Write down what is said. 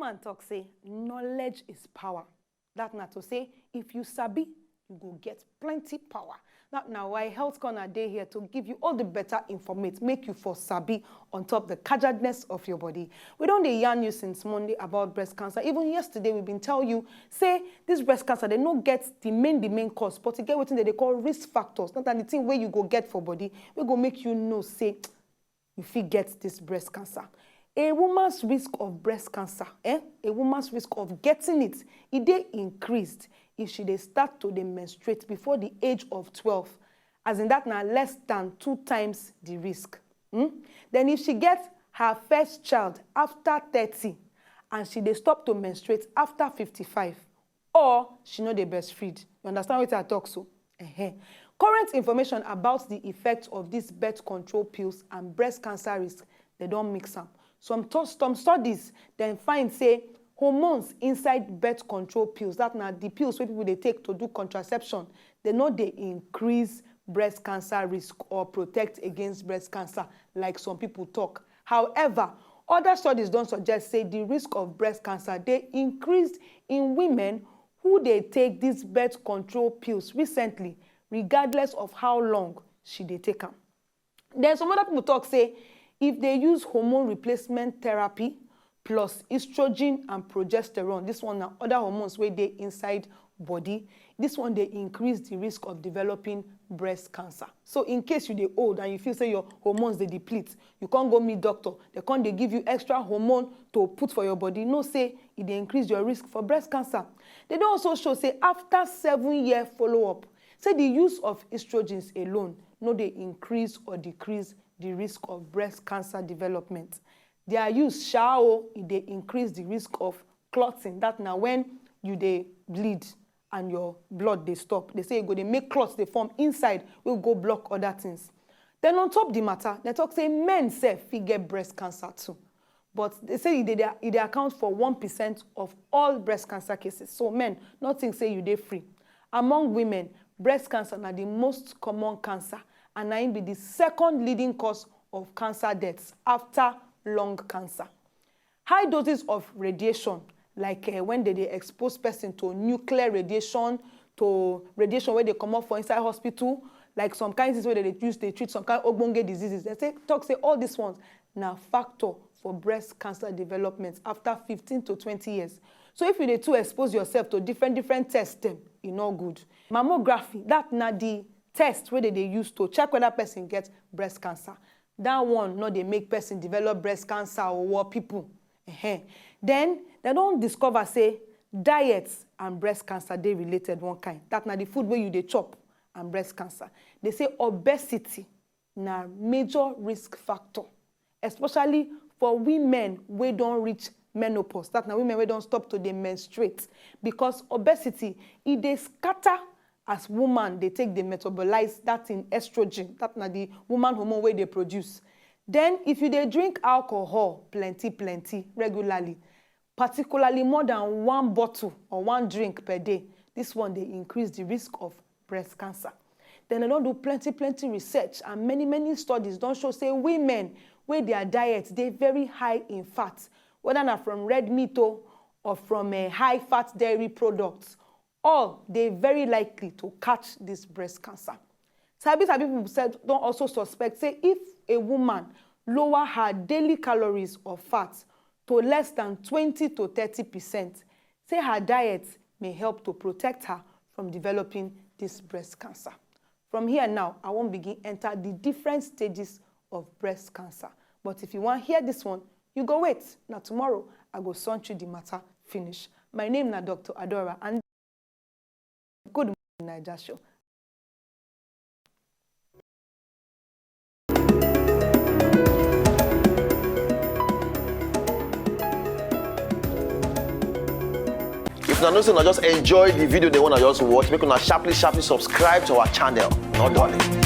man talk say knowledge is power. That na to say if you sabi, you go get plenty power. That now why Health Corner dey here to give you all the better information, make you for sabi on top the casualness of your body. We don't dey yarn you since Monday about breast cancer. Even yesterday we've been telling you, say this breast cancer, they no get the main cause, but to get what they call risk factors. Not that the thing where you go get for body, we go make you know, say, you fit get this breast cancer. A woman's risk of breast cancer, a woman's risk of getting it, dey increased if she dey start to menstruate before the age of 12, as in that now less than 2 times the risk. Then if she gets her first child after 30 and she dey stop to menstruate after 55, or she no dey breastfeed. You understand what I talk so? Current information about the effects of these birth control pills and breast cancer risk, they don't mix them. Some studies then find say hormones inside birth control pills, that now the pills where people they take to do contraception, they know they increase breast cancer risk or protect against breast cancer, like some people talk. However, other studies don't suggest say the risk of breast cancer they increased in women who they take these birth control pills recently, regardless of how long she they take them. Then some other people talk say if they use hormone replacement therapy plus estrogen and progesterone, this one now other hormones where they inside body, this one they increase the risk of developing breast cancer. So in case you dey old and you feel say your hormones they deplete, you can't go meet doctor, they give you extra hormone to put for your body, no say it they increase your risk for breast cancer. They don't also show say after 7-year follow-up, say the use of estrogens alone no they increase or decrease the risk of breast cancer development. Their use they increase the risk of clotting. That now when you they bleed and your blood they stop, they say they make clots they form inside, will go block other things. Then on top the matter, they talk say men say get breast cancer too. But they say they account for 1% of all breast cancer cases. So men, nothing say you they free. Among women, breast cancer are the most common cancer, and it be the second leading cause of cancer deaths after lung cancer. High doses of radiation, like when they expose person to nuclear radiation, to radiation where they come up for inside hospital, like some kinds of where they treat some kind of ogbonge diseases. They say all these ones now factor for breast cancer development after 15 to 20 years. So if you dey too expose yourself to different tests, them, it's not good. Mammography, that na the test where they use to check whether person gets breast cancer. That one, no, they make person develop breast cancer or what people. Then they don't discover say diets and breast cancer they related one kind. That na the food where you they chop and breast cancer. They say obesity na major risk factor, especially for women who don't reach menopause. That na women who don't stop to they menstruate, because obesity they scatter. As woman, they take, they metabolize that in estrogen. That's not the woman hormone where they produce. Then, if you they drink alcohol plenty regularly, particularly more than 1 bottle or 1 drink per day, this one they increase the risk of breast cancer. Then they don't do plenty research, and many studies don't show say women where their diet they very high in fat, whether not from red meat or from high fat dairy products. All they very likely to catch this breast cancer. Sabi people said don't also suspect say if a woman lower her daily calories of fat to less than 20 to 30%, say her diet may help to protect her from developing this breast cancer. From here now, I won't begin enter the different stages of breast cancer. But if you want to hear this one, you go wait. Now tomorrow I go send you the matter finish. My name is Dr. Adora, and good morning, Naija Show. If you know, just enjoy the video they want to just watch, make una sharply subscribe to our channel. Not darling.